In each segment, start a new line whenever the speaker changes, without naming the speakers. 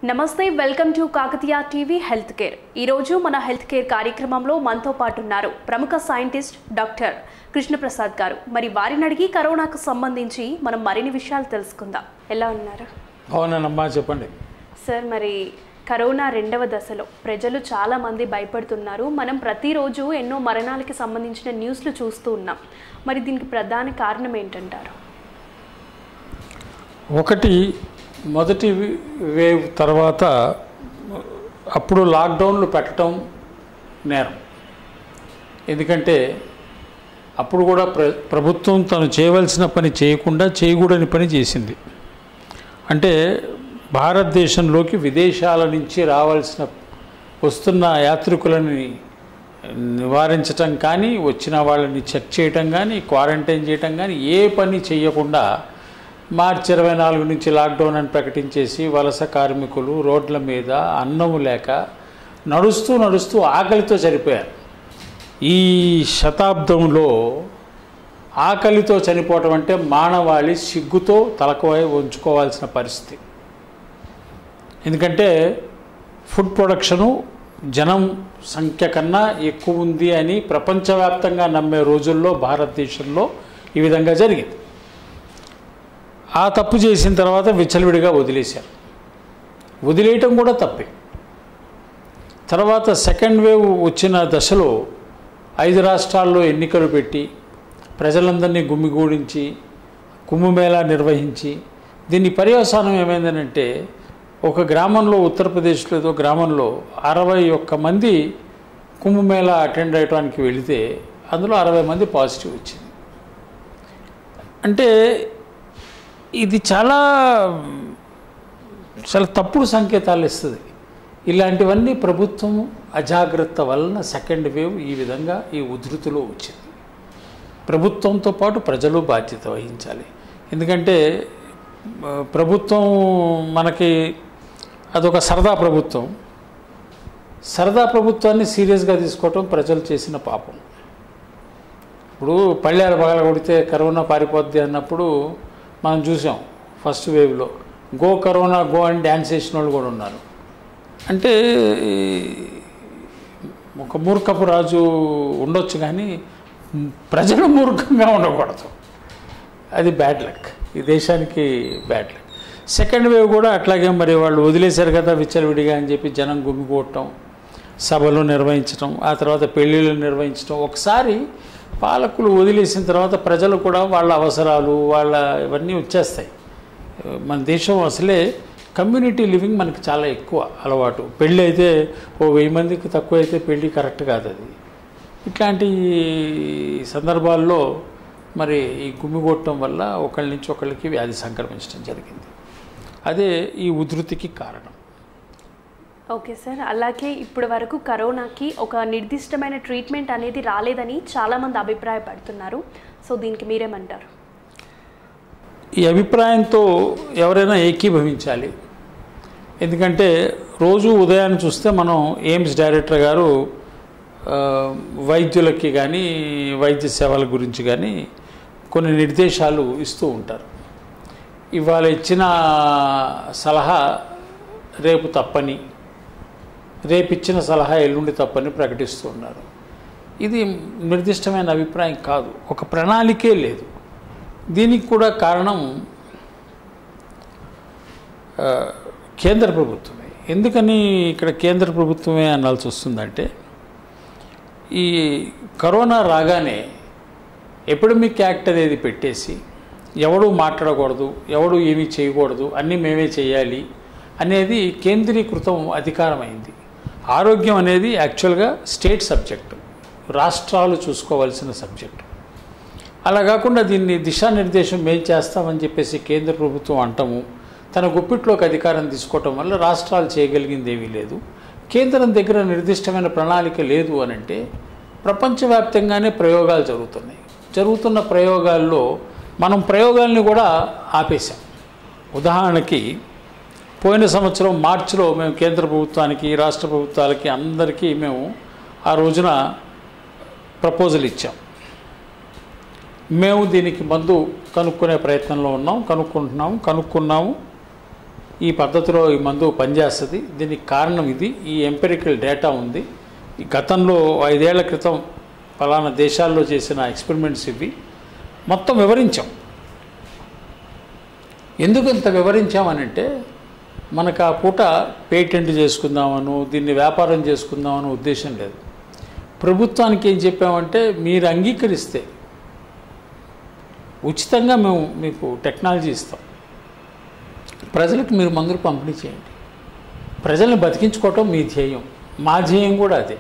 నమస్తే welcome to Kakatiya TV health care. ఈ రోజు మన హెల్త్ కేర్ కార్యక్రమంలో మనతో పాటు ఉన్నారు ప్రముఖ సైంటిస్ట్ డాక్టర్ కృష్ణప్రసాద్ గారు। మరి వారిని అడిగి కరోనాకు సంబంధించి మనం మరిన్ని విషయాలు తెలుసుకుందాం। ఎలా ఉన్నారు?
అవునమ్మా, చెప్పండి
సార్। మరి కరోనా రెండవ దశలో ప్రజలు చాలా మంది భయపడుతున్నారు। మనం ప్రతిరోజు ఎన్నో మరణాలకు సంబంధించిన న్యూస్లు చూస్తూ ఉన్నాం। మరి దీనికి ప్రధాన కారణం ఏంటంటారు?
ఒకటి, మొదటి వేవ్ తర్వాత అప్పుడు లాక్డౌన్లు పెట్టడం నేరం। ఎందుకంటే అప్పుడు కూడా ప్రభుత్వం తను చేయవలసిన పని చేయకుండా చేయకూడని పని చేసింది। అంటే భారతదేశంలోకి విదేశాల నుంచి వస్తున్న యాత్రికులని నివారించటం కానీ, వచ్చిన వాళ్ళని చెక్ చేయటం కానీ, క్వారంటైన్ చేయటం కానీ ఏ పని చేయకుండా మార్చి 24 నుంచి లాక్డౌన్ అని ప్రకటించేసి వలస కార్మికులు రోడ్ల మీద అన్నము లేక నడుస్తూ ఆకలితో చనిపోయారు। ఈ శతాబ్దంలో ఆకలితో చనిపోవటం అంటే మానవాళి సిగ్గుతో తలకవై ఉంచుకోవాల్సిన పరిస్థితి। ఎందుకంటే ఫుడ్ ప్రొడక్షను జనం సంఖ్య కన్నా ఎక్కువ ఉంది అని ప్రపంచవ్యాప్తంగా నమ్మే రోజుల్లో భారతదేశంలో ఈ విధంగా జరిగింది। ఆ తప్పు చేసిన తర్వాత విచ్చలవిడిగా వదిలేశారు। వదిలేయటం కూడా తప్పే। తర్వాత సెకండ్ వేవ్ వచ్చిన దశలో 5 రాష్ట్రాల్లో ఎన్నికలు పెట్టి ప్రజలందరినీ గుమ్మిగూడించి కుంభమేళా నిర్వహించి దీని పర్యవసానం ఏమైందనంటే, ఒక గ్రామంలో, ఉత్తరప్రదేశ్లో ఏదో గ్రామంలో 61 మంది కుంభమేళా అటెండ్ అయ్యడానికి వెళితే అందులో 60 మంది పాజిటివ్ వచ్చింది। అంటే ఇది చాలా తప్పుడు సంకేతాలు ఇస్తుంది। ఇలాంటివన్నీ ప్రభుత్వం అజాగ్రత్త వలన సెకండ్ వేవ్ ఈ విధంగా ఈ ఉధృతిలో వచ్చింది। ప్రభుత్వంతో పాటు ప్రజలు బాధ్యత వహించాలి। ఎందుకంటే ప్రభుత్వం మనకి అదొక సరదా ప్రభుత్వం। సరదా ప్రభుత్వాన్ని సీరియస్గా తీసుకోవటం ప్రజలు చేసిన పాపం। ఇప్పుడు పళ్ళేరు పగల కొడితే కరోనా పారిపోద్ది అన్నప్పుడు మనం చూసాం ఫస్ట్ వేవ్లో గో కరోనా గో అని డ్యాన్స్ చేసిన వాళ్ళు కూడా ఉన్నారు। అంటే ఒక మూర్ఖపు రాజు ఉండొచ్చు కానీ ప్రజలు మూర్ఖంగా ఉండకూడదు। అది బ్యాడ్ లక్, ఈ దేశానికి బ్యాడ్ లక్। సెకండ్ వేవ్ కూడా అట్లాగే మరి వాళ్ళు వదిలేశారు కదా విచ్చలవిడిగా అని చెప్పి జనం గుమిగూడటం, సభలు నిర్వహించడం, ఆ తర్వాత పెళ్ళిళ్ళు నిర్వహించడం। ఒకసారి పాలకులు వదిలేసిన తర్వాత ప్రజలు కూడా వాళ్ళ అవసరాలు వాళ్ళ ఇవన్నీ వచ్చేస్తాయి। మన దేశం అసలే కమ్యూనిటీ లివింగ్ మనకి చాలా ఎక్కువ అలవాటు। పెళ్ళి అయితే 1000 మందికి తక్కువ అయితే పెళ్ళి కరెక్ట్ కాదు అది। ఇట్లాంటి సందర్భాల్లో మరి ఈ గుమ్మిగొట్టడం వల్ల ఒకళ్ళ నుంచి ఒకళ్ళకి వ్యాధి సంక్రమించడం జరిగింది। అదే ఈ ఉధృతికి కారణం।
Okay sir. అలాగే ఇప్పటి వరకు కరోనాకి ఒక నిర్దిష్టమైన ట్రీట్మెంట్ అనేది రాలేదని చాలామంది అభిప్రాయపడుతున్నారు। సో దీనికి మీరేమంటారు?
ఈ అభిప్రాయంతో ఎవరైనా ఏకీభవించాలి। ఎందుకంటే రోజు ఉదయాన్ని చూస్తే మనం ఎయిమ్స్ డైరెక్టర్ గారు వైద్యులకి కానీ వైద్య సేవల గురించి కానీ కొన్ని నిర్దేశాలు ఇస్తూ ఉంటారు। ఇవాళ ఇచ్చిన సలహా రేపు తప్పని, రేపు ఇచ్చిన సలహా ఎల్లుండి తప్పని ప్రకటిస్తూ ఉన్నారు। ఇది నిర్దిష్టమైన అభిప్రాయం కాదు, ఒక ప్రణాళికే లేదు। దీనికి కూడా కారణం కేంద్ర ప్రభుత్వమే। ఎందుకని ఇక్కడ కేంద్ర ప్రభుత్వమే అనాల్సి వస్తుందంటే, ఈ కరోనా రాగానే ఎపిడమిక్ యాక్ట్ అనేది పెట్టేసి ఎవడూ మాట్లాడకూడదు, ఎవడూ ఏమీ చేయకూడదు, అన్నీ మేమే చేయాలి అనేది కేంద్రీకృతం అధికారమైంది। ఆరోగ్యం అనేది యాక్చువల్గా స్టేట్ సబ్జెక్టు, రాష్ట్రాలు చూసుకోవాల్సిన సబ్జెక్టు। అలా కాకుండా దీన్ని దిశానిర్దేశం మేం చేస్తామని చెప్పేసి కేంద్ర ప్రభుత్వం అంటాము, తన గుప్పిట్లోకి అధికారం తీసుకోవటం వల్ల రాష్ట్రాలు చేయగలిగింది ఏమీ లేదు। కేంద్రం దగ్గర నిర్దిష్టమైన ప్రణాళిక లేదు అని అంటే ప్రపంచవ్యాప్తంగానే ప్రయోగాలు జరుగుతున్నాయి। జరుగుతున్న ప్రయోగాల్లో మనం ప్రయోగాల్ని కూడా ఆపేశాం। ఉదాహరణకి పోయిన సంవత్సరం మార్చిలో మేము కేంద్ర ప్రభుత్వానికి, రాష్ట్ర ప్రభుత్వాలకి అందరికీ మేము ఆ రోజున ప్రపోజల్ ఇచ్చాం। మేము దీనికి మందు కనుక్కునే ప్రయత్నంలో ఉన్నాం, కనుక్కున్నాము, ఈ పద్ధతిలో ఈ మందు పనిచేస్తుంది, దీనికి కారణం ఇది, ఈ ఎంపెరికల్ డేటా ఉంది, ఈ గతంలో 5 ఏళ్ల క్రితం ఫలానా దేశాల్లో చేసిన ఎక్స్పెరిమెంట్స్ ఇవి మొత్తం వివరించాం. ఎందుకు ఇంత వివరించామనంటే మనకు ఆ పూట పేటెంట్ చేసుకుందామను, దీన్ని వ్యాపారం చేసుకుందామని ఉద్దేశం లేదు. ప్రభుత్వానికి ఏం చెప్పామంటే మీరు అంగీకరిస్తే ఉచితంగా మేము మీకు టెక్నాలజీ ఇస్తాం, ప్రజలకు మీరు మందులు పంపిణీ చేయండి, ప్రజల్ని బతికించుకోవటం మీ ధ్యేయం, మా ధ్యేయం కూడా అదే.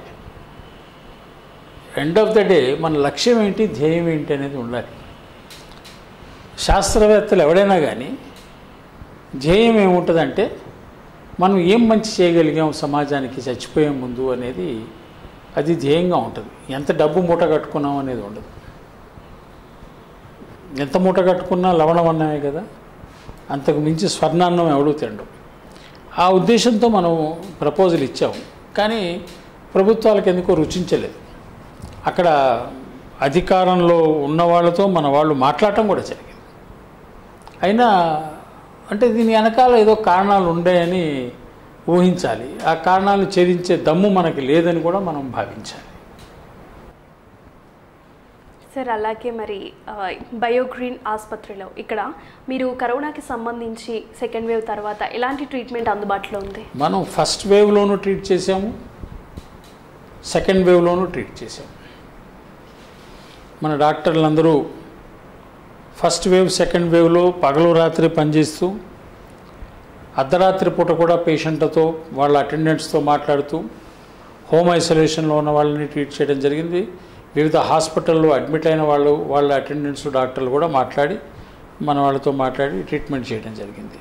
ఎండ్ ఆఫ్ ద డే మన లక్ష్యం ఏంటి, ధ్యేయం ఏంటి అనేది ఉండాలి. శాస్త్రవేత్తలు ఎవడైనా కానీ ధ్యేయం ఏముంటుందంటే మనం ఏం మంచి చేయగలిగాం సమాజానికి చచ్చిపోయే ముందు అనేది, అది ధ్యేయంగా ఉంటుంది. ఎంత డబ్బు మూట కట్టుకున్నాం అనేది ఉండదు. ఎంత మూట కట్టుకున్నా లవణమన్నమే కదా, అంతకు మించి స్వర్ణాన్నం ఎవడూ తిండు. ఆ ఉద్దేశంతో మనం ప్రపోజల్ ఇచ్చాము, కానీ ప్రభుత్వాలకు ఎందుకో రుచించలేదు. అక్కడ అధికారంలో ఉన్న వాళ్ళతో మన వాళ్ళు మాట్లాడటం కూడా జరిగింది. అయినా అంటే దీని వెనకాల ఏదో కారణాలు ఉన్నాయని ఊహించాలి, ఆ కారణాలను ఛేదించే దమ్ము మనకి లేదని కూడా మనం భావించాలి.
సార్, అలాగే మరి బయోగ్రీన్ ఆసుపత్రిలో ఇక్కడ మీరు కరోనాకి సంబంధించి సెకండ్ వేవ్ తర్వాత ఎలాంటి ట్రీట్మెంట్ అందుబాటులో ఉంది?
మనం ఫస్ట్ వేవ్లోనూ ట్రీట్ చేసాము, సెకండ్ వేవ్లోనూ ట్రీట్ చేసాము. మన డాక్టర్లందరూ ఫస్ట్ వేవ్ సెకండ్ వేవ్లో పగలు రాత్రి పనిచేస్తూ అర్ధరాత్రి పూట కూడా పేషెంట్లతో వాళ్ళ అటెండెంట్స్తో మాట్లాడుతూ హోమ్ ఐసోలేషన్లో ఉన్న వాళ్ళని ట్రీట్ చేయడం జరిగింది. వివిధ హాస్పిటల్లో అడ్మిట్ అయిన వాళ్ళ అటెండెంట్స్ డాక్టర్లు కూడా మన వాళ్ళతో మాట్లాడి ట్రీట్మెంట్ చేయడం జరిగింది.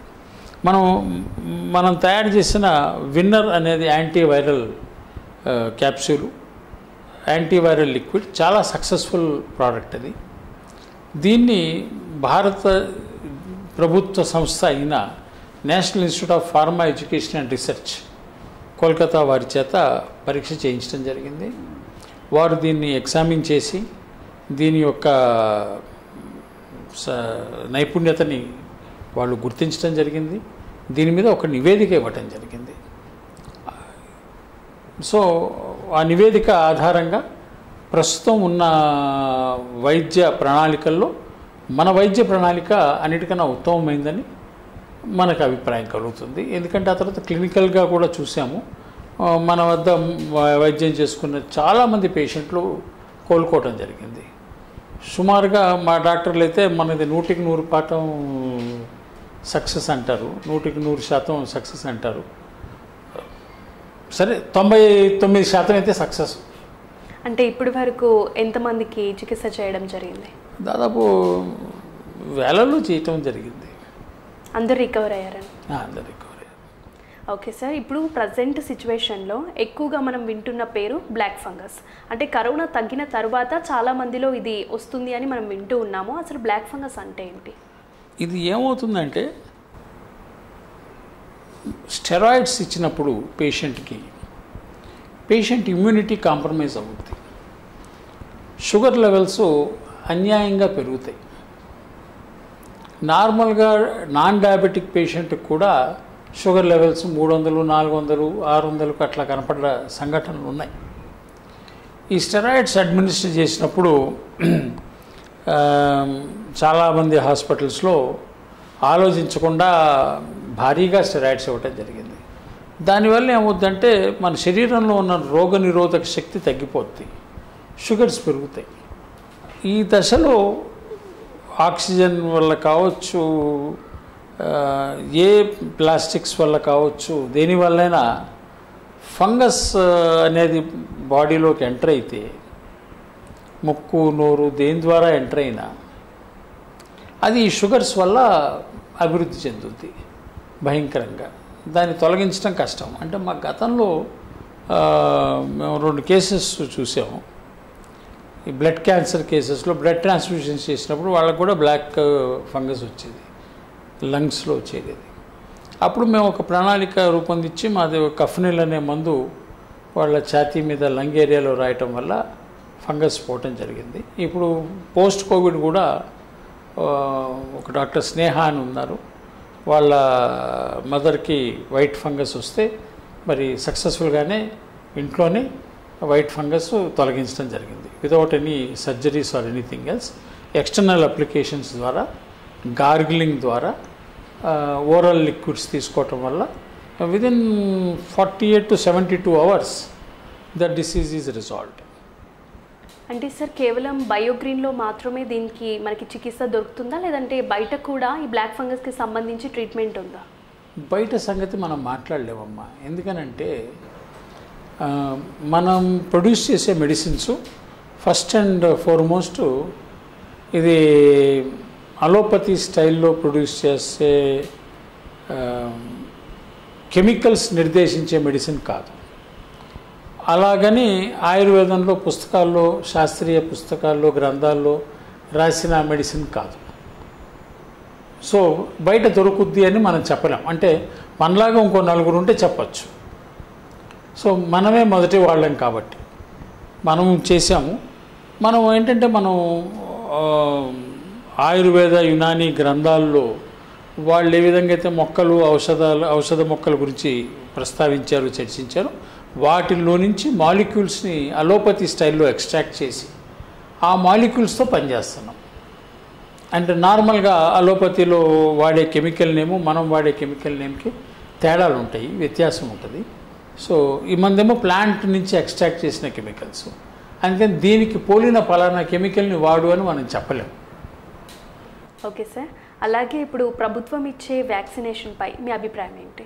మనం తయారు చేసిన విన్నర్ అనేది యాంటీవైరల్ క్యాప్సూలు, యాంటీవైరల్ లిక్విడ్, చాలా సక్సెస్ఫుల్ ప్రోడక్ట్ అది. దీన్ని భారత ప్రభుత్వ సంస్థ అయిన national institute of pharma education and research Kolkata వారి చేత పరీక్ష చేయించడం జరిగింది. వారు దీన్ని ఎగ్జామిన్ చేసి దీని యొక్క నైపుణ్యతని వాళ్ళు గుర్తించడం జరిగింది. దీని మీద ఒక నివేదిక ఇవ్వటం జరిగింది. సో ఆ నివేదిక ఆధారంగా ప్రస్తుతం ఉన్న వైద్య ప్రణాళికల్లో మన వైద్య ప్రణాళిక అన్నిటికన్నా ఉత్తమమైందని మనకు అభిప్రాయం కలుగుతుంది. ఎందుకంటే ఆ తర్వాత క్లినికల్గా కూడా చూసాము, మన వద్ద వైద్యం చేసుకున్న చాలామంది పేషెంట్లు కోలుకోవటం జరిగింది. సుమారుగా మా డాక్టర్లు అయితే మనది 100% సక్సెస్ అంటారు, 100% సక్సెస్ అంటారు. సరే, 99% అయితే సక్సెస్.
అంటే ఇప్పటి వరకు ఎంతమందికి చికిత్స చేయడం జరిగింది?
దాదాపు వేలల్లో చేయటం జరిగింది.
అందరు రికవర్ అయ్యారని?
అందరు రికవర్ అయ్యారు.
ఓకే సార్, ఇప్పుడు ప్రజెంట్ సిచ్యువేషన్లో ఎక్కువగా మనం వింటున్న పేరు బ్లాక్ ఫంగస్. అంటే కరోనా తగ్గిన తర్వాత చాలా మందిలో ఇది వస్తుంది అని మనం వింటూ ఉన్నాము. అసలు బ్లాక్ ఫంగస్ అంటే ఏంటి?
ఇది ఏమవుతుందంటే స్టెరాయిడ్స్ ఇచ్చినప్పుడు పేషెంట్ ఇమ్యూనిటీ కాంప్రమైజ్ అవుతుంది, షుగర్ లెవెల్స్ అన్యాయంగా పెరుగుతాయి. నార్మల్గా నాన్ డయాబెటిక్ పేషెంట్కి కూడా షుగర్ లెవెల్స్ 300, 400, 600 అట్లా కనపడ్డ సంఘటనలు ఉన్నాయి. ఈ స్టెరాయిడ్స్ అడ్మినిస్టర్ చేసినప్పుడు చాలామంది హాస్పిటల్స్లో ఆలోచించకుండా భారీగా స్టెరాయిడ్స్ ఇవ్వటం జరిగింది. దానివల్ల ఏమవుద్దంటే మన శరీరంలో ఉన్న రోగనిరోధక శక్తి తగ్గిపోద్ది, షుగర్స్ పెరుగుతాయి. ఈ దశలో ఆక్సిజన్ వల్ల కావచ్చు, ఏ ప్లాస్టిక్స్ వల్ల కావచ్చు, దేనివల్లైనా ఫంగస్ అనేది బాడీలోకి ఎంటర్ అయితే, ముక్కు నోరు దేని ద్వారా ఎంటర్ అయినా అది షుగర్స్ వల్ల అభివృద్ధి చెందుద్ది భయంకరంగా. దాన్ని తొలగించడం కష్టం. అంటే మా గతంలో మేము 2 కేసెస్ చూసాము. ఈ బ్లడ్ క్యాన్సర్ కేసెస్లో బ్లడ్ ట్రాన్స్ఫ్యూషన్స్ చేసినప్పుడు వాళ్ళకు కూడా బ్లాక్ ఫంగస్ వచ్చేది, లంగ్స్లో వచ్చేది. అప్పుడు మేము ఒక ప్రణాళిక రూపొందించి మాది కఫ్నిల్ అనే మందు వాళ్ళ ఛాతీ మీద లంగ్ ఏరియాలో రాయటం వల్ల ఫంగస్ పోవటం జరిగింది. ఇప్పుడు పోస్ట్ కోవిడ్ కూడా ఒక డాక్టర్ స్నేహ అని ఉన్నారు, వాళ్ళ మదర్కి వైట్ ఫంగస్ వస్తే మరి సక్సెస్ఫుల్గానే ఇంట్లోనే వైట్ ఫంగస్ తొలగించడం జరిగింది without any surgeries or anything else. External applications ద్వారా, గార్గిలింగ్ ద్వారా, ఓరల్ లిక్విడ్స్ తీసుకోవటం వల్ల within 48 to 72 hours the disease is resolved.
అంటే సార్ కేవలం బయోగ్రీన్లో మాత్రమే దీనికి మనకి చికిత్స దొరుకుతుందా, లేదంటే బయట కూడా ఈ బ్లాక్ ఫంగస్కి సంబంధించి ట్రీట్మెంట్ ఉందా?
బయట సంగతి మనం మాట్లాడలేమమ్మా. ఎందుకనంటే మనం ప్రొడ్యూస్ చేసే మెడిసిన్స్ ఫస్ట్ అండ్ ఫార్మోస్ట్ ఇది అలోపతి స్టైల్లో ప్రొడ్యూస్ చేసే కెమికల్స్ నిర్దేశించే మెడిసిన్ కాదు. అలాగని ఆయుర్వేదంలో పుస్తకాల్లో, శాస్త్రీయ పుస్తకాల్లో, గ్రంథాల్లో రాసిన మెడిసిన్ కాదు. సో బయట దొరుకుద్ది అని మనం చెప్పలేం. అంటే మనలాగా ఇంకో నలుగురు ఉంటే చెప్పచ్చు. సో మనమే మొదటి వాళ్ళం కాబట్టి మనం చేసాము. మనం ఏంటంటే మనం ఆయుర్వేద, యునాని గ్రంథాల్లో వాళ్ళు ఏ విధంగా అయితే మొక్కలు, ఔషధ మొక్కల గురించి ప్రస్తావించారు, చర్చించారు, వాటిల్లో నుంచి మాలిక్యూల్స్ని అలోపతి స్టైల్లో ఎక్స్ట్రాక్ట్ చేసి ఆ మాలిక్యూల్స్తో పనిచేస్తున్నాం. అంటే నార్మల్గా అలోపతిలో వాడే కెమికల్ నేము, మనం వాడే కెమికల్ నేమ్కి తేడాలు ఉంటాయి, వ్యత్యాసం ఉంటుంది. సో ఈ మందేమో ప్లాంట్ నుంచి ఎక్స్ట్రాక్ట్ చేసిన కెమికల్స్, అందుకని దీనికి పోలిన పలానా కెమికల్ని వాడు అని మనం చెప్పలేము.
ఓకే సార్, అలాగే ఇప్పుడు ప్రభుత్వం ఇచ్చే వ్యాక్సినేషన్పై మీ అభిప్రాయం ఏంటి?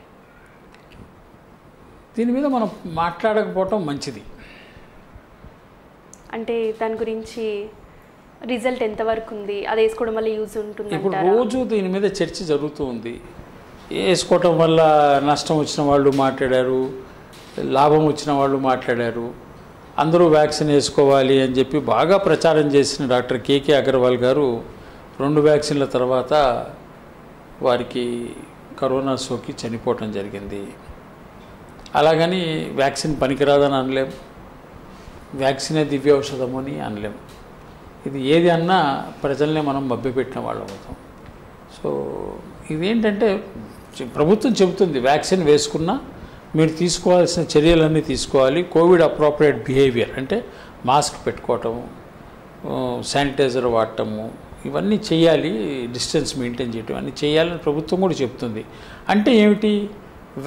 దీని మీద మనం మాట్లాడకపోవటం మంచిది.
అంటే దాని గురించి రిజల్ట్ ఎంతవరకు ఉంది, అది వేసుకోవడం వల్ల యూజ్ ఉంటుంది?
ఇప్పుడు రోజు దీని మీద చర్చ జరుగుతూ ఉంది. వేసుకోవటం వల్ల నష్టం వచ్చిన వాళ్ళు మాట్లాడారు, లాభం వచ్చిన వాళ్ళు మాట్లాడారు. అందరూ వ్యాక్సిన్ వేసుకోవాలి అని చెప్పి బాగా ప్రచారం చేసిన డాక్టర్ కేకే అగర్వాల్ గారు 2 వ్యాక్సిన్ల తర్వాత వారికి కరోనా సోకి చనిపోవటం జరిగింది. అలాగని వ్యాక్సిన్ పనికిరాదని అనలేం, వ్యాక్సినే దివ్య ఔషధము అని అనలేం. ఇది ఏది అన్నా ప్రజల్నే మనం మభ్యపెట్టిన వాళ్ళం అవుతాం. సో ఇదేంటంటే ప్రభుత్వం చెబుతుంది వ్యాక్సిన్ వేసుకున్నా మీరు తీసుకోవాల్సిన చర్యలన్నీ తీసుకోవాలి. కోవిడ్ అప్రోప్రియేట్ బిహేవియర్ అంటే మాస్క్ పెట్టుకోవటం, శానిటైజర్ వాడటము, ఇవన్నీ చేయాలి, డిస్టెన్స్ మెయింటైన్ చేయటం అన్నీ చేయాలని ప్రభుత్వం కూడా చెప్తుంది. అంటే ఏమిటి,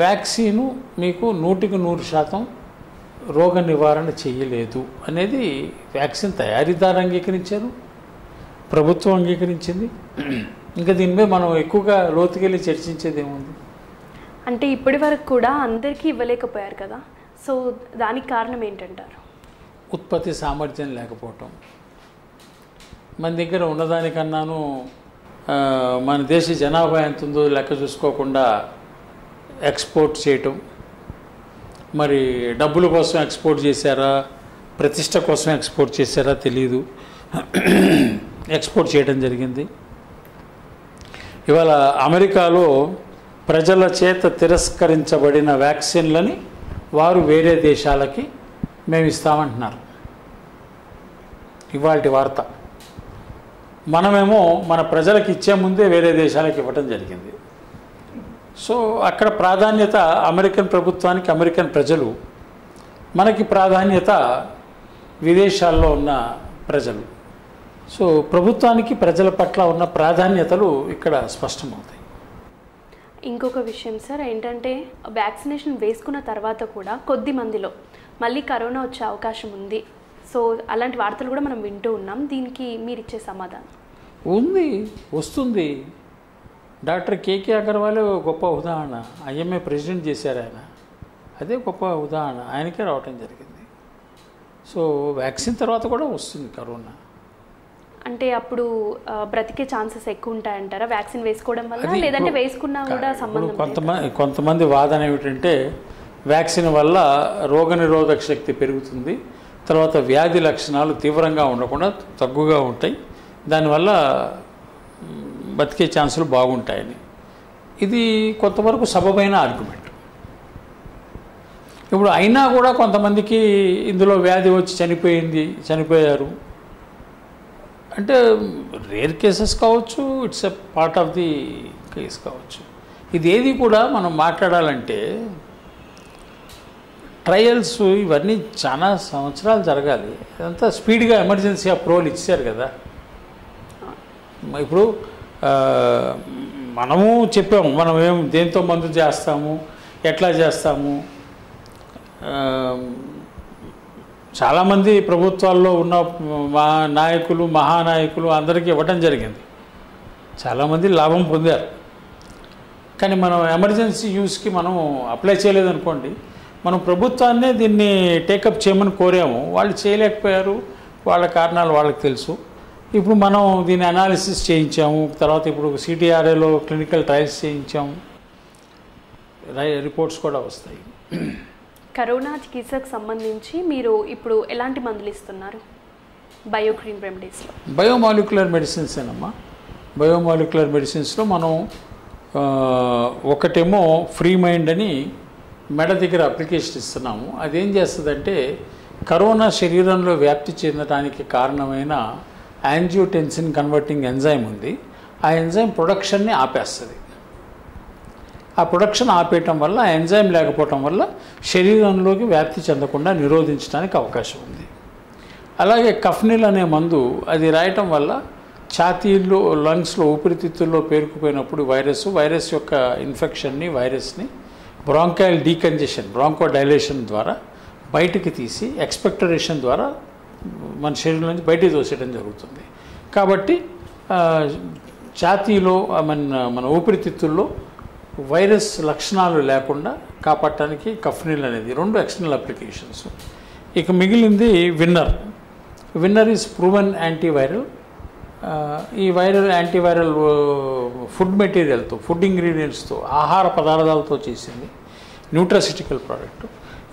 వ్యాక్సిను మీకు 100% రోగ నివారణ చేయలేదు అనేది వ్యాక్సిన్ తయారీదారు అంగీకరించారు, ప్రభుత్వం అంగీకరించింది. ఇంకా దీని మీద మనం ఎక్కువగా లోతుకెళ్ళి చర్చించేది ఏముంది?
అంటే ఇప్పటి వరకు కూడా అందరికీ ఇవ్వలేకపోయారు కదా, సో దానికి కారణం ఏంటంటారు?
ఉత్పత్తి సామర్థ్యం లేకపోవటం, మన దగ్గర ఉన్నదానికన్నాను మన దేశ జనాభా ఎంత ఉందో లెక్క చూసుకోకుండా ఎక్స్పోర్ట్ చేయటం. మరి డబ్బుల కోసం ఎక్స్పోర్ట్ చేశారా, ప్రతిష్ట కోసం ఎక్స్పోర్ట్ చేశారా తెలియదు, ఎక్స్పోర్ట్ చేయడం జరిగింది. ఇవాళ అమెరికాలో ప్రజల చేత తిరస్కరించబడిన వ్యాక్సిన్లని వారు వేరే దేశాలకి మేము ఇస్తామంటున్నారు. ఇవాల్టి వార్త. మనమేమో మన ప్రజలకు ఇచ్చే ముందే వేరే దేశాలకు ఇవ్వటం జరిగింది. సో అక్కడ ప్రాధాన్యత అమెరికన్ ప్రభుత్వానికి, అమెరికన్ ప్రజలు, మనకి ప్రాధాన్యత విదేశాల్లో ఉన్న ప్రజలు. సో ప్రభుత్వానికి ప్రజల పట్ల ఉన్న ప్రాధాన్యతలు ఇక్కడ స్పష్టమవుతాయి.
ఇంకొక విషయం సార్ ఏంటంటే వ్యాక్సినేషన్ వేసుకున్న తర్వాత కూడా కొద్ది మందిలో మళ్ళీ కరోనా వచ్చే అవకాశం ఉంది. సో అలాంటి వార్తలు కూడా మనం వింటూ ఉన్నాం. దీనికి మీరు ఇచ్చే సమాధానం?
ఉంది, వస్తుంది. డాక్టర్ కేకే అగర్వాల్ గొప్ప ఉదాహరణ. ఐఎంఏ ప్రెసిడెంట్ చేశారు ఆయన, అదే గొప్ప ఉదాహరణ. ఆయనకే రావటం జరిగింది. సో వ్యాక్సిన్ తర్వాత కూడా వస్తుంది కరోనా.
అంటే అప్పుడు బ్రతికే ఛాన్సెస్ ఎక్కువ ఉంటాయంటారా వ్యాక్సిన్ వేసుకోవడం వల్ల, లేదంటే వేసుకున్నా కూడా సంబంధం?
కొంతమంది వాదన ఏమిటంటే వ్యాక్సిన్ వల్ల రోగనిరోధక శక్తి పెరుగుతుంది, తర్వాత వ్యాధి లక్షణాలు తీవ్రంగా ఉండకుండా తగ్గుగా ఉంటాయి, దానివల్ల బతికే ఛాన్సులు బాగుంటాయని. ఇది కొంతవరకు సబబైన ఆర్గ్యుమెంట్. ఇప్పుడు అయినా కూడా కొంతమందికి ఇందులో వ్యాధి వచ్చి చనిపోయారు. అంటే రేర్ కేసెస్ కావచ్చు, it's a part of the case కావచ్చు. ఇది ఏది కూడా మనం మాట్లాడాలంటే ట్రయల్స్ ఇవన్నీ చాలా సంవత్సరాలు జరగాలి. అదంతా స్పీడ్గా ఎమర్జెన్సీ అప్రూవల్ ఇచ్చారు కదా. ఇప్పుడు మనము చెప్పాము, మనం దేంతో మందు చేస్తాము, ఎట్లా చేస్తాము. చాలామంది ప్రభుత్వాల్లో ఉన్న నాయకులు, మహానాయకులు అందరికీ ఇవ్వటం జరిగింది. చాలామంది లాభం పొందారు. కానీ మనం ఎమర్జెన్సీ యూస్కి మనం అప్లై చేయలేదనుకోండి, మనం ప్రభుత్వాన్నే దీన్ని టేకప్ చేయమని కోరాము, వాళ్ళు చేయలేకపోయారు. వాళ్ళ కారణాలు వాళ్ళకి తెలుసు. ఇప్పుడు మనం దీన్ని అనాలిసిస్ చేయించాము, తర్వాత ఇప్పుడు సిటీఆర్ఏలో క్లినికల్ ట్రయల్స్ చేయించాము, రిపోర్ట్స్ కూడా వస్తాయి.
కరోనా చికిత్సకు సంబంధించి మీరు ఇప్పుడు ఎలాంటి మందులు ఇస్తున్నారు? బయోగ్రీన్ రెమెడీస్లో
బయోమాలిక్యులర్ మెడిసిన్స్ ఏనమ్మా. బయోమాలిక్యులర్ మెడిసిన్స్లో మనం ఒకటేమో ఫ్రీ మైండ్ అని మెడ దగ్గర అప్లికేషన్ ఇస్తున్నాము. అదేం చేస్తుందంటే కరోనా శరీరంలో వ్యాప్తి చెందడానికి కారణమైన యాంజియోటెన్సిన్ కన్వర్టింగ్ ఎంజైమ్ ఉంది, ఆ ఎంజైమ్ ప్రొడక్షన్ని ఆపేస్తుంది. ఆ ప్రొడక్షన్ ఆపేయటం వల్ల, ఆ ఎంజైమ్ లేకపోవటం వల్ల శరీరంలోకి వ్యాప్తి చెందకుండా నిరోధించడానికి అవకాశం ఉంది. అలాగే కఫ్నిల్ అనే మందు, అది రాయటం వల్ల ఛాతీల్లో, లంగ్స్లో, ఊపిరితిత్తుల్లో పేరుకుపోయినప్పుడు వైరస్ యొక్క ఇన్ఫెక్షన్ని, వైరస్ని బ్రాంకైల్ డీకంజెషన్, బ్రాంకో డైలేషన్ ద్వారా బయటికి తీసి ఎక్స్పెక్టరేషన్ ద్వారా మన శరీరం నుంచి బయటికి తోసేయడం జరుగుతుంది. కాబట్టి ఛాతీలో, మన ఊపిరితిత్తుల్లో వైరస్ లక్షణాలు లేకుండా కాపాడటానికి కఫ్నిల్ అనేది 2 ఎక్స్టర్నల్ అప్లికేషన్స్. ఇక మిగిలింది విన్నర్ ఈజ్ ప్రూవెన్ యాంటీవైరల్. ఈ యాంటీవైరల్ ఫుడ్ మెటీరియల్తో, ఫుడ్ ఇంగ్రీడియంట్స్తో, ఆహార పదార్థాలతో చేసింది, న్యూట్రాసిటికల్ ప్రోడక్ట్.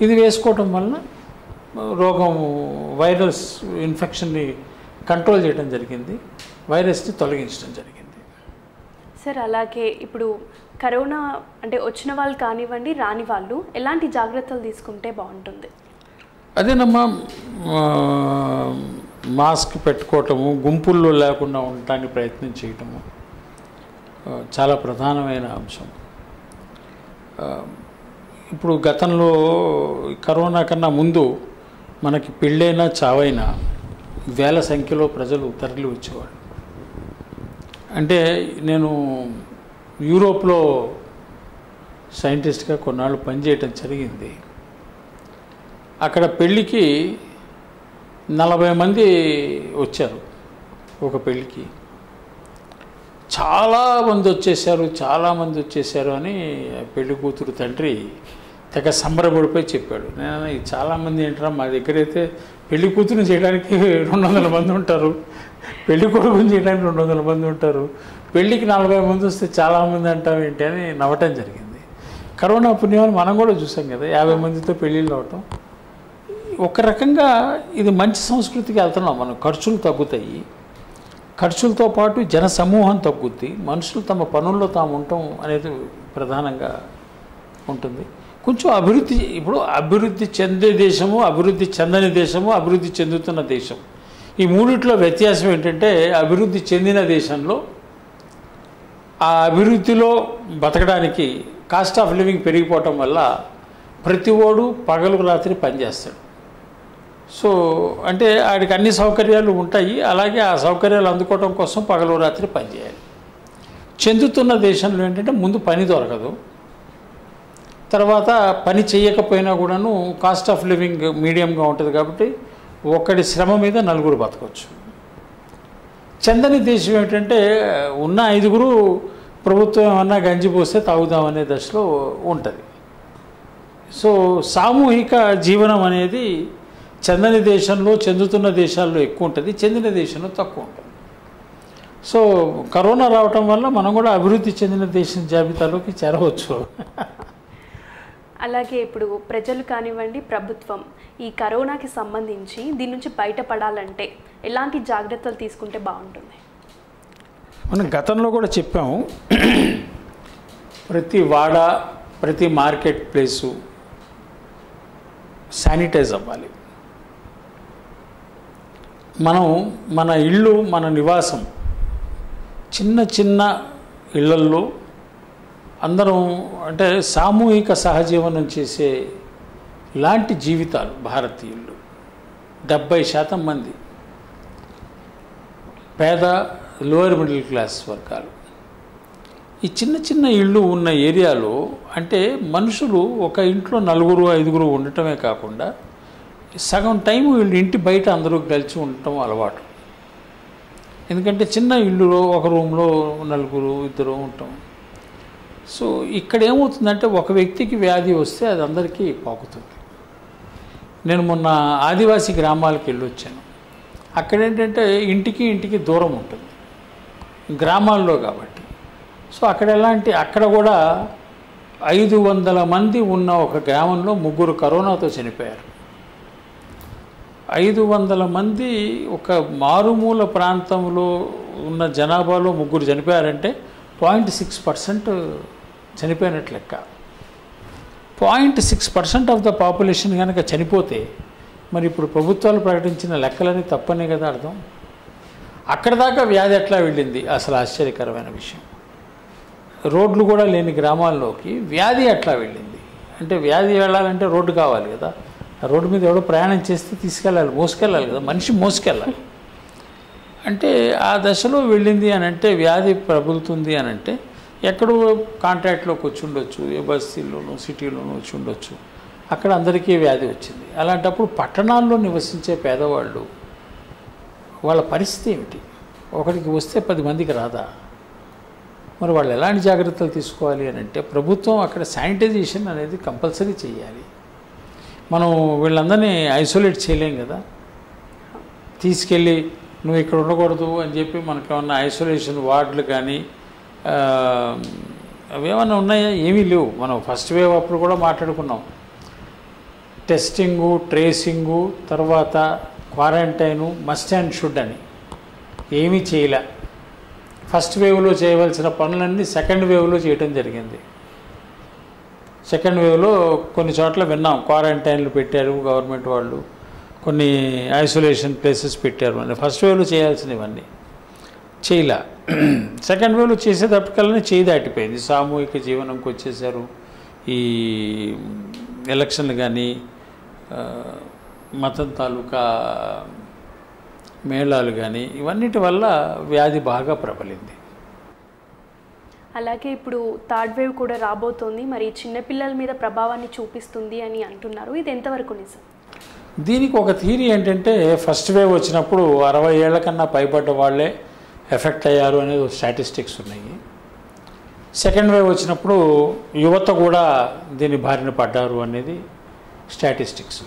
ఇది వేసుకోవటం వలన వైరస్ ఇన్ఫెక్షన్ని కంట్రోల్ చేయడం జరిగింది, వైరస్ని తొలగించడం జరిగింది.
సార్, అలాగే ఇప్పుడు కరోనా అంటే వచ్చిన వాళ్ళు కానివ్వండి, రాని వాళ్ళు ఎలాంటి జాగ్రత్తలు తీసుకుంటే బాగుంటుంది?
అదేనమ్మా, మాస్క్ పెట్టుకోవటము, గుంపుల్లో లేకుండా ఉండటానికి ప్రయత్నం చేయటము చాలా ప్రధానమైన అంశం. ఇప్పుడు గతంలో కరోనా కన్నా ముందు మనకి పెళ్ళైనా చావైనా వేల సంఖ్యలో ప్రజలు తరలి వచ్చేవాళ్ళు. అంటే నేను యూరోప్లో సైంటిస్ట్గా కొన్నాళ్ళు పనిచేయటం జరిగింది. అక్కడ పెళ్ళికి 40 మంది వచ్చారు. ఒక పెళ్ళికి చాలామంది వచ్చేసారు అని పెళ్లి కూతురు తండ్రి తెగ సంబరపడిపోయి చెప్పాడు. నేను చాలామంది ఏంటరా, మా దగ్గర అయితే పెళ్లి కూతురుని చేయడానికి 200 మంది ఉంటారు, పెళ్లి కొడుకుని చేయడానికి 200 మంది ఉంటారు, పెళ్ళికి 40 మంది వస్తే చాలామంది అంటావు ఏంటి అని నవ్వటం జరిగింది. కరోనా పుణ్యమని మనం కూడా చూసాం కదా, 50 మందితో పెళ్ళిళ్ళు అవటం. ఒక రకంగా ఇది మంచి సంస్కృతికి వెళ్తున్నాం మనం. ఖర్చులు తగ్గుతాయి, ఖర్చులతో పాటు జన సమూహం తగ్గుద్ది, మనుషులు తమ పనుల్లో తాము ఉండటం అనేది ప్రధానంగా ఉంటుంది. కొంచెం ఇప్పుడు అభివృద్ధి చెందే దేశము, అభివృద్ధి చెందని దేశము, అభివృద్ధి చెందుతున్న దేశం, ఈ మూడిట్లో వ్యత్యాసం ఏంటంటే అభివృద్ధి చెందిన దేశంలో ఆ అభివృద్ధిలో బతకడానికి కాస్ట్ ఆఫ్ లివింగ్ పెరిగిపోవటం వల్ల ప్రతి ఓడు పగలు రాత్రి పనిచేస్తాడు. సో అంటే ఆడికి అన్ని సౌకర్యాలు ఉంటాయి, అలాగే ఆ సౌకర్యాలు అందుకోవడం కోసం పగలు రాత్రి పనిచేయాలి. చెందుతున్న దేశంలో ఏంటంటే ముందు పని దొరకదు, తర్వాత పని చేయకపోయినా కూడాను కాస్ట్ ఆఫ్ లివింగ్ మీడియంగా ఉంటుంది, కాబట్టి ఒకడి శ్రమ మీద 4 బతకవచ్చు. చెందని దేశం ఏంటంటే ఉన్న 5 ప్రభుత్వం ఏమన్నా గంజి పోస్తే తాగుదామనే దశలో ఉంటుంది. సో సామూహిక జీవనం అనేది చెందని దేశంలో, చెందుతున్న దేశాల్లో ఎక్కువ ఉంటుంది, చెందిన దేశంలో తక్కువ ఉంటుంది. సో కరోనా రావటం వల్ల మనం కూడా అభివృద్ధి చెందిన దేశం జాబితాలోకి చేరవచ్చు.
అలాగే ఇప్పుడు ప్రజలు కానివ్వండి, ప్రభుత్వం ఈ కరోనాకి సంబంధించి దీని నుంచి బయటపడాలంటే ఎలాంటి జాగ్రత్తలు తీసుకుంటే బాగుంటుంది?
మనం గతంలో కూడా చెప్పాము, ప్రతి వాడ, ప్రతి మార్కెట్ ప్లేసు శానిటైజ్ అవ్వాలి. మనం మన ఇళ్ళు, మన నివాసం, చిన్న చిన్న ఇళ్లల్లో అందరం అంటే సామూహిక సహజీవనం చేసే లాంటి జీవితాలు భారతీయులు. 70% మంది పేద లోయర్ మిడిల్ క్లాస్ వర్గాలు. ఈ చిన్న చిన్న ఇళ్ళు ఉన్న ఏరియాలో అంటే మనుషులు ఒక ఇంట్లో 4-5 ఉండటమే కాకుండా సగం టైం వీళ్ళు ఇంటి బయట అందరూ కలిసి ఉండటం అలవాటు. ఎందుకంటే చిన్న ఇల్లులో ఒక రూమ్లో 4-2 ఉంటాం. సో ఇక్కడ ఏమవుతుందంటే ఒక వ్యక్తికి వ్యాధి వస్తే అది అందరికీ పాకుతుంది. నేను మొన్న ఆదివాసీ గ్రామాలకు వెళ్ళొచ్చాను. అక్కడ ఏంటంటే ఇంటికి దూరం ఉంటుంది గ్రామాల్లో కాబట్టి. సో అక్కడ కూడా 500 మంది ఉన్న ఒక గ్రామంలో 3 కరోనాతో చనిపోయారు. 500 మంది ఒక మారుమూల ప్రాంతంలో ఉన్న జనాభాలో 3 చనిపోయారంటే 0.6% చనిపోయినట్లు లెక్క. 0.6% ఆఫ్ ద పాపులేషన్ కనుక చనిపోతే మరి ఇప్పుడు ప్రభుత్వాలు ప్రకటించిన లెక్కలని తప్పనే కదా అర్థం. అక్కడ దాకా వ్యాధి ఎట్లా వెళ్ళింది అసలు ఆశ్చర్యకరమైన విషయం. రోడ్లు కూడా లేని గ్రామాల్లోకి వ్యాధి ఎట్లా వెళ్ళింది అంటే వ్యాధి వెళ్ళాలంటే రోడ్డు కావాలి కదా. రోడ్డు మీద ఎవడో ప్రయాణం చేస్తే తీసుకెళ్ళాలి, మోసుకెళ్ళాలి కదా, మనిషి మోసుకెళ్ళాలి. అంటే ఆ దశలో వెళ్ళింది అని అంటే వ్యాధి ప్రబలుతుంది అని అంటే ఎక్కడో కాంట్రాక్ట్లోకి వచ్చి ఉండొచ్చు, ఏ బస్తీల్లోనూ సిటీలోనూ వచ్చి ఉండొచ్చు. అక్కడ అందరికీ వ్యాధి వచ్చింది. అలాంటప్పుడు పట్టణాల్లో నివసించే పేదవాళ్ళు వాళ్ళ పరిస్థితి ఏమిటి? ఒకరికి వస్తే 10 మందికి రాదా? మరి వాళ్ళు ఎలాంటి జాగ్రత్తలు తీసుకోవాలి అని అంటే ప్రభుత్వం అక్కడ శానిటైజేషన్ అనేది కంపల్సరీ చేయాలి. మనం వీళ్ళందరినీ ఐసోలేట్ చేయలేం కదా. తీసుకెళ్ళి నువ్వు ఇక్కడ ఉండకూడదు అని చెప్పి మనకేమన్నా ఐసోలేషన్ వార్డులు కానీ అవేమన్నా ఉన్నాయా? ఏమీ లేవు. మనం ఫస్ట్ వేవ్ అప్పుడు కూడా మాట్లాడుకున్నాం. టెస్టింగు, ట్రేసింగు, తర్వాత క్వారంటైను మస్ట్ అండ్ షుడ్ అని ఏమీ చేయలే. ఫస్ట్ వేవ్లో చేయవలసిన పనులన్నీ సెకండ్ వేవ్లో చేయటం జరిగింది. సెకండ్ వేవ్లో కొన్ని చోట్ల విన్నాం క్వారంటైన్లు పెట్టారు గవర్నమెంట్ వాళ్ళు, కొన్ని ఐసోలేషన్ ప్లేసెస్ పెట్టారు అని. ఫస్ట్ వేవ్లో చేయాల్సినవన్నీ చేయలే. సెకండ్ వేవ్లో చేసేటప్పటికల్లా చేయి దాటిపోయింది. సామూహిక జీవనంకి వచ్చేసారు. ఈ ఎలక్షన్లు కానీ మతం తాలూకా మేళాలు కానీ ఇవన్నిటి వల్ల వ్యాధి బాగా ప్రబలింది.
అలాగే ఇప్పుడు థర్డ్ వేవ్ కూడా రాబోతోంది. మరి చిన్నపిల్లల మీద ప్రభావాన్ని చూపిస్తుంది అని అంటున్నారు. ఇది ఎంతవరకు నిజం?
దీనికి ఒక థియరీ ఏంటంటే ఫస్ట్ వేవ్ వచ్చినప్పుడు 60 ఏళ్ల కన్నా పైబడ్డ వాళ్ళే ఎఫెక్ట్ అయ్యారు అనేది స్టాటిస్టిక్స్ ఉన్నాయి. సెకండ్ వేవ్ వచ్చినప్పుడు యువత కూడా దీని బారిన పడ్డారు అనేది స్టాటిస్టిక్స్.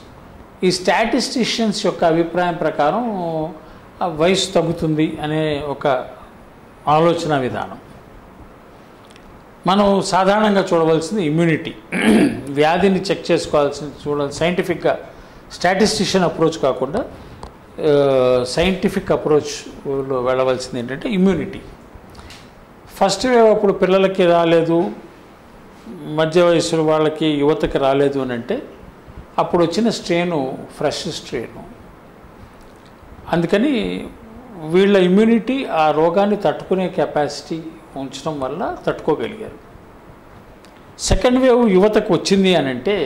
ఈ స్టాటిస్టిషియన్స్ యొక్క అభిప్రాయం ప్రకారం వయసు తగ్గుతుంది అనే ఒక ఆలోచన విధానం. మనం సాధారణంగా చూడవలసింది ఇమ్యూనిటీ. వ్యాధిని చెక్ చేసుకోవాల్సింది చూడాలి సైంటిఫిక్గా, స్టాటిస్టిషియన్ అప్రోచ్ కాకుండా సైంటిఫిక్ అప్రోచ్లో వెళ్ళవలసింది ఏంటంటే ఇమ్యూనిటీ. ఫస్ట్ వేవ్ అప్పుడు పిల్లలకి రాలేదు, మధ్య వయసుల వాళ్ళకి, యువతకి రాలేదు అని అంటే అప్పుడు వచ్చిన స్ట్రెయిను ఫ్రెష్ స్ట్రెయిను. అందుకని వీళ్ళ ఇమ్యూనిటీ ఆ రోగాన్ని తట్టుకునే కెపాసిటీ ఉంచడం వల్ల తట్టుకోగలిగారు. సెకండ్ వేవ్ యువతకు వచ్చింది అని అంటే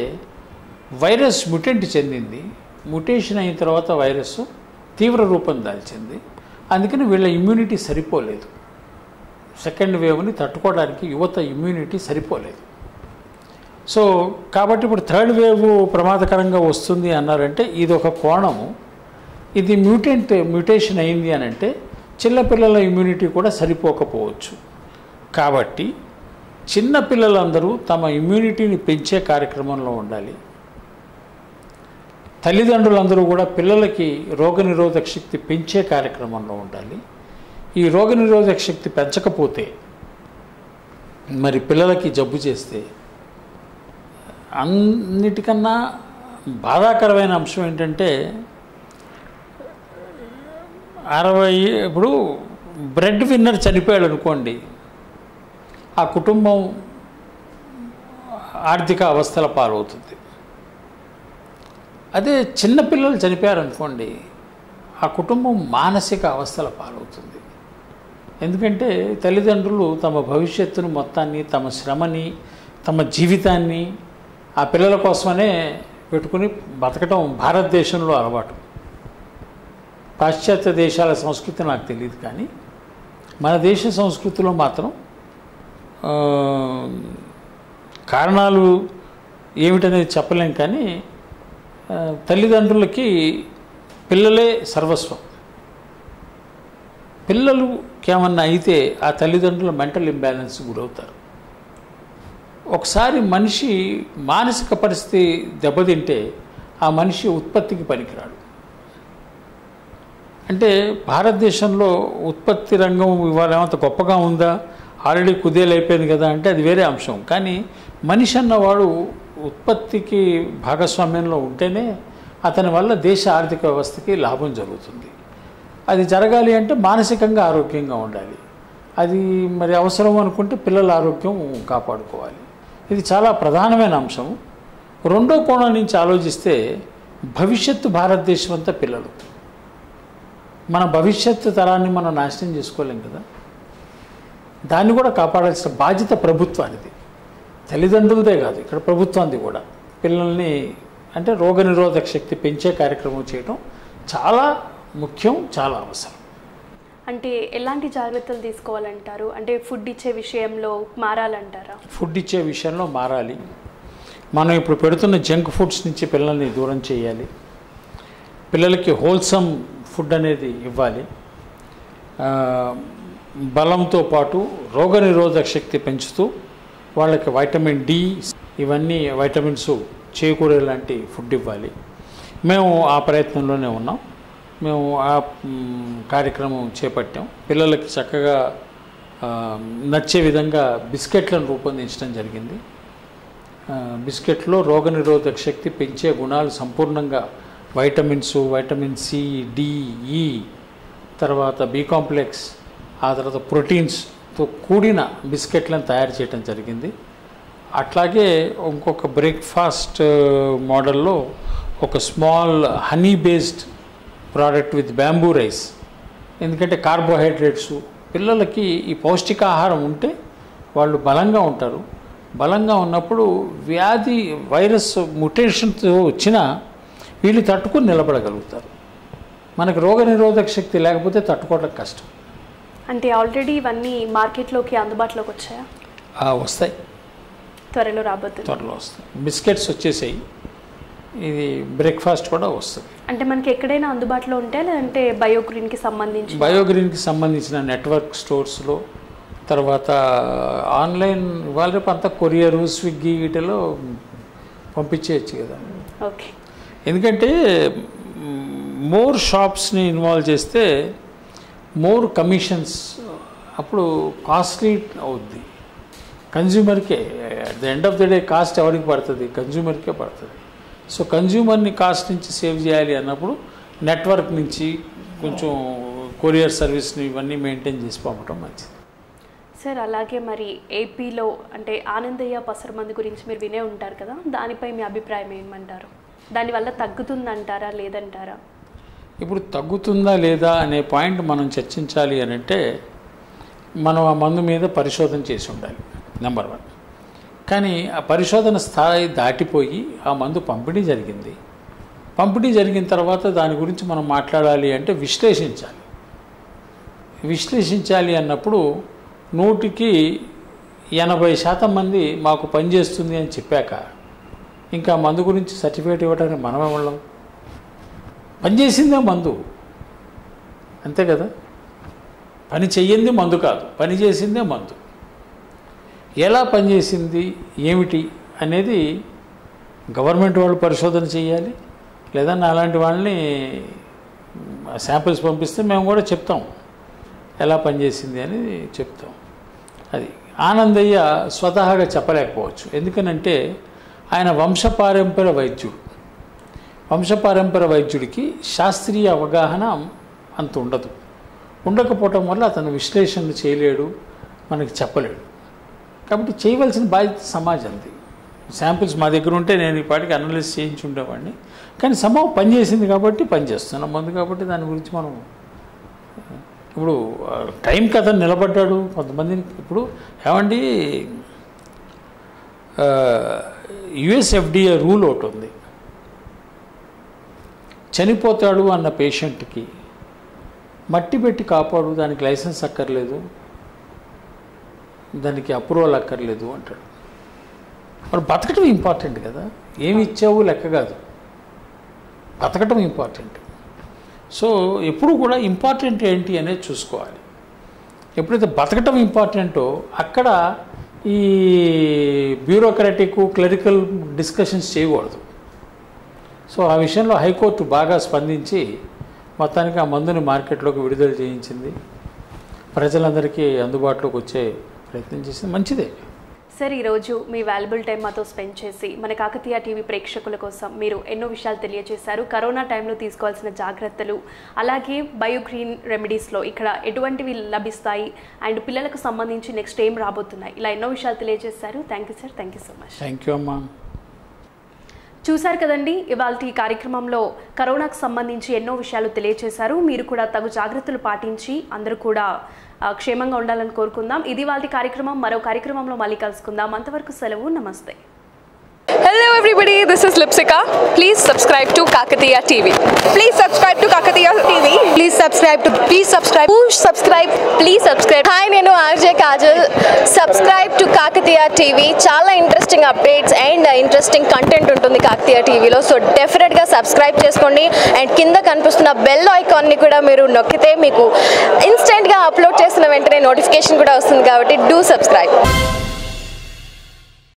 వైరస్ మ్యుటెంట్ చెందింది. మ్యుటేషన్ అయిన తర్వాత వైరస్ తీవ్ర రూపం దాల్చింది. అందుకని వీళ్ళ ఇమ్యూనిటీ సరిపోలేదు. సెకండ్ వేవ్ని తట్టుకోవడానికి యువత ఇమ్యూనిటీ సరిపోలేదు. సో కాబట్టి ఇప్పుడు థర్డ్ వేవ్ ప్రమాదకరంగా వస్తుంది అన్నారంటే ఇది ఒక కోణము. ఇది మ్యుటేషన్ అయింది అని అంటే చిన్నపిల్లల ఇమ్యూనిటీ కూడా సరిపోకపోవచ్చు. కాబట్టి చిన్నపిల్లలందరూ తమ ఇమ్యూనిటీని పెంచే కార్యక్రమంలో ఉండాలి. తల్లిదండ్రులందరూ కూడా పిల్లలకి రోగనిరోధక శక్తి పెంచే కార్యక్రమంలో ఉండాలి. ఈ రోగనిరోధక శక్తి పెంచకపోతే మరి పిల్లలకి జబ్బు చేస్తే అన్నిటికన్నా బాధాకరమైన అంశం ఏంటంటే 60 ఇప్పుడు బ్రెడ్ విన్నర్ చనిపోయాడు అనుకోండి, ఆ కుటుంబం ఆర్థిక అవస్థల పాలవుతుంది. అదే చిన్నపిల్లలు చనిపోయారనుకోండి, ఆ కుటుంబం మానసిక అవస్థల పాలవుతుంది. ఎందుకంటే తల్లిదండ్రులు తమ భవిష్యత్తును మొత్తాన్ని, తమ శ్రమని, తమ జీవితాన్ని ఆ పిల్లల కోసమనే పెట్టుకుని బతకటం భారతదేశంలో అలవాటు. పాశ్చాత్య దేశాల సంస్కృతి నాకు తెలియదు, కానీ మన దేశ సంస్కృతిలో మాత్రం కారణాలు ఏమిటనేది చెప్పలేం, కానీ తల్లిదండ్రులకి పిల్లలే సర్వస్వం. పిల్లలకి ఏమన్నా అయితే ఆ తల్లిదండ్రుల మెంటల్ ఇంబ్యాలెన్స్ గురవుతారు. ఒకసారి మనిషి మానసిక పరిస్థితి దెబ్బతింటే ఆ మనిషి ఉత్పత్తికి పనికిరాడు. అంటే భారతదేశంలో ఉత్పత్తి రంగం ఇవాళ ఏమంత గొప్పగా ఉందా, ఆల్రెడీ కుదేలైపోయింది కదా అంటే అది వేరే అంశం. కానీ మనిషి అన్నవాడు ఉత్పత్తికి భాగస్వామ్యంలో ఉంటేనే అతని వల్ల దేశ ఆర్థిక వ్యవస్థకి లాభం జరుగుతుంది. అది జరగాలి అంటే మానసికంగా ఆరోగ్యంగా ఉండాలి. అది మరి అవసరం అనుకుంటే పిల్లల ఆరోగ్యం కాపాడుకోవాలి. ఇది చాలా ప్రధానమైన అంశం. రెండో కోణం నుంచి ఆలోచిస్తే భవిష్యత్తు భారతదేశం అంతా పిల్లలు. మన భవిష్యత్తు తరాన్ని మనం నాశనం చేసుకోలేం కదా. దాన్ని కూడా కాపాడాల్సిన బాధ్యత ప్రభుత్వానిది, తల్లిదండ్రులదే కాదు, ఇక్కడ ప్రభుత్వానికి కూడా. పిల్లల్ని అంటే రోగనిరోధక శక్తి పెంచే కార్యక్రమం చేయడం చాలా ముఖ్యం, చాలా అవసరం.
అంటే ఎలాంటి జాగ్రత్తలు తీసుకోవాలంటారు? అంటే ఫుడ్ ఇచ్చే విషయంలో మారాలంటారా?
ఫుడ్ ఇచ్చే విషయంలో మారాలి. మనం ఇప్పుడు పెడుతున్న జంక్ ఫుడ్స్ నుంచి పిల్లల్ని దూరం చేయాలి. పిల్లలకి హోల్సమ్ ఫుడ్ అనేది ఇవ్వాలి. బలంతో పాటు రోగనిరోధక శక్తి పెంచుతూ వాళ్ళకి వైటమిన్ డి, ఇవన్నీ వైటమిన్స్, చేకూరే లాంటి ఫుడ్ ఇవ్వాలి. మేము ఆ ప్రయత్నంలోనే ఉన్నాం. మేము ఆ కార్యక్రమం చేపట్టాం. పిల్లలకి చక్కగా నచ్చే విధంగా బిస్కెట్లను రూపొందించడం జరిగింది. బిస్కెట్లో రోగనిరోధక శక్తి పెంచే గుణాలు సంపూర్ణంగా వైటమిన్స్, వైటమిన్ సి, డి, ఈ, తర్వాత బి కాంప్లెక్స్, ఆ తర్వాత ప్రోటీన్స్తో కూడిన బిస్కెట్లను తయారు చేయడం జరిగింది. అట్లాగే ఇంకొక బ్రేక్ఫాస్ట్ మోడల్లో ఒక small honey based product with bamboo rice. ఎందుకంటే కార్బోహైడ్రేట్స్, పిల్లలకి ఈ పౌష్టికాహారం ఉంటే వాళ్ళు బలంగా ఉంటారు. బలంగా ఉన్నప్పుడు వ్యాధి వైరస్ ముటేషన్తో వచ్చినా వీళ్ళు తట్టుకుని నిలబడగలుగుతారు. మనకు రోగనిరోధక శక్తి లేకపోతే తట్టుకోవడం కష్టం.
అంటే ఆల్రెడీ ఇవన్నీ మార్కెట్లోకి అందుబాటులోకి వచ్చాయా?
వస్తాయి,
త్వరలో రాబోతుంది.
త్వరలో వస్తాయి. బిస్కెట్స్ వచ్చేసాయి, ఇది బ్రేక్ఫాస్ట్ కూడా వస్తుంది.
అంటే మనకి ఎక్కడైనా అందుబాటులో ఉంటే, లేదంటే బయోగ్రీన్కి
సంబంధించిన నెట్వర్క్ స్టోర్స్లో, తర్వాత ఆన్లైన్ వాళ్ళ రేపు అంతా కొరియరు, స్విగ్గీ వీటిలో పంపించేయచ్చు కదా.
ఓకే. ఎందుకంటే
మోర్ షాప్స్ని ఇన్వాల్వ్ చేస్తే మోర్ కమిషన్స్, అప్పుడు కాస్ట్లీ అవుద్ది కన్జ్యూమర్కే. At the end of the day cost ఎవరికి పడుతుంది? కన్జ్యూమర్కే పడుతుంది. సో కన్జ్యూమర్ని కాస్ట్ నుంచి సేవ్ చేయాలి అన్నప్పుడు నెట్వర్క్ నుంచి కొంచెం కొరియర్ సర్వీస్ని ఇవన్నీ మెయింటైన్ చేసి పంపడం మంచిది.
సార్, అలాగే మరి ఏపీలో అంటే ఆనందయ్య పసరమందు గురించి మీరు వినే ఉంటారు కదా, దానిపై మీ అభిప్రాయం ఏమంటారు? దానివల్ల తగ్గుతుందంటారా లేదంటారా?
ఇప్పుడు తగ్గుతుందా లేదా అనే పాయింట్ మనం చర్చించాలి అని అంటే మనం ఆ మందు మీద పరిశోధన చేసి ఉండాలి, నెంబర్ 1. కానీ ఆ పరిశోధన స్థాయి దాటిపోయి ఆ మందు పంపిణీ జరిగింది. పంపిణీ జరిగిన తర్వాత దాని గురించి మనం మాట్లాడాలి అంటే విశ్లేషించాలి అన్నప్పుడు 100కి 80% మంది మాకు పనిచేస్తుంది అని చెప్పాక ఇంకా మందు గురించి సర్టిఫికేట్ ఇవ్వడానికి మనమే వాళ్ళం. పనిచేసిందే మందు, అంతే కదా. పని చెయ్యింది మందు కాదు, పని చేసిందే మందు. ఎలా పనిచేసింది ఏమిటి అనేది గవర్నమెంట్ వాళ్ళు పరిశోధన చేయాలి, లేదా అలాంటి వాళ్ళని శాంపిల్స్ పంపిస్తే మేము కూడా చెప్తాం ఎలా పనిచేసింది అని చెప్తాం. అది ఆనందయ్య స్వతహాగా చెప్పలేకపోవచ్చు, ఎందుకనంటే ఆయన వంశపారంపర్య వైద్యుడికి శాస్త్రీయ అవగాహన అంత ఉండకపోవటం వల్ల అతను విశ్లేషణలు చేయలేడు, మనకి చెప్పలేడు. కాబట్టి చేయవలసిన బాధ్యత సమాజంది. శాంపిల్స్ మా దగ్గర ఉంటే నేను ఈ పాటికి అనలైజ్ చేయించి ఉండేవాడిని. కానీ సమూహం పనిచేసింది కాబట్టి పనిచేస్తున్నాం మందు, కాబట్టి దాని గురించి మనం ఇప్పుడు టైం కథ నిలబడ్డాడు కొంతమందిని. ఇప్పుడు ఏమండి యుఎస్ఎఫ్డిఏ రూల్ ఒకటి ఉంది, చనిపోతాడు అన్న పేషెంట్కి మట్టి పెట్టి కాపాడు, దానికి లైసెన్స్ అక్కర్లేదు, దానికి అప్రూవల్ అక్కర్లేదు అంటాడు. మరి బతకటం ఇంపార్టెంట్ కదా, ఏమి ఇచ్చావు లెక్క కాదు, బతకటం ఇంపార్టెంట్. సో ఎప్పుడు కూడా ఇంపార్టెంట్ ఏంటి అనేది చూసుకోవాలి. ఎప్పుడైతే బతకటం ఇంపార్టెంటో అక్కడ ఈ బ్యూరోక్రాటిక్ క్లరికల్ డిస్కషన్స్ చేయకూడదు. సో ఆ విషయంలో హైకోర్టు బాగా స్పందించి మొత్తానికి ఆ మందుని మార్కెట్లోకి విడుదల చేయించింది, ప్రజలందరికీ అందుబాటులోకి వచ్చే ప్రయత్నం చేసింది, మంచిదే.
సార్, ఈరోజు మీ వాల్యుబుల్ టైం మాతో స్పెండ్ చేసి మన కాకతీయ టీవీ ప్రేక్షకుల కోసం మీరు ఎన్నో విషయాలు తెలియజేశారు. కరోనా టైంలో తీసుకోవాల్సిన జాగ్రత్తలు, అలాగే బయోగ్రీన్ రెమెడీస్లో ఇక్కడ ఎటువంటివి లభిస్తాయి అండ్ పిల్లలకు సంబంధించి నెక్స్ట్ ఏం రాబోతున్నాయి, ఇలా ఎన్నో విషయాలు తెలియజేశారు. Thank you sir, thank you so much.
Thank you అమ్మా.
చూశారు కదండి, ఇవాళ ఈ కార్యక్రమంలో కరోనాకు సంబంధించి ఎన్నో విషయాలు తెలియజేశారు. మీరు కూడా తగు జాగ్రత్తలు పాటించి అందరూ కూడా క్షేమంగా ఉండాలని కోరుకుందాం. ఇది వాళ్ళ కార్యక్రమం. మరో కార్యక్రమంలో మళ్ళీ కలుసుకుందాం. అంతవరకు సెలవు. నమస్తే.
Hello everybody, this is Lipsika. Please subscribe to Kakatiya TV. Please subscribe to Kakatiya TV. Please subscribe. Please subscribe. Hi, nenu RJ Kajal. Subscribe to Kakatiya TV. Chala interesting updates and interesting content untundi Kakatiya TV lo. So definitely ga subscribe cheskondi and kinda kanipustunna bell icon ni kuda meeru nokkite meeku instant ga upload chesina ventane notification kuda vastundi kabatti do subscribe.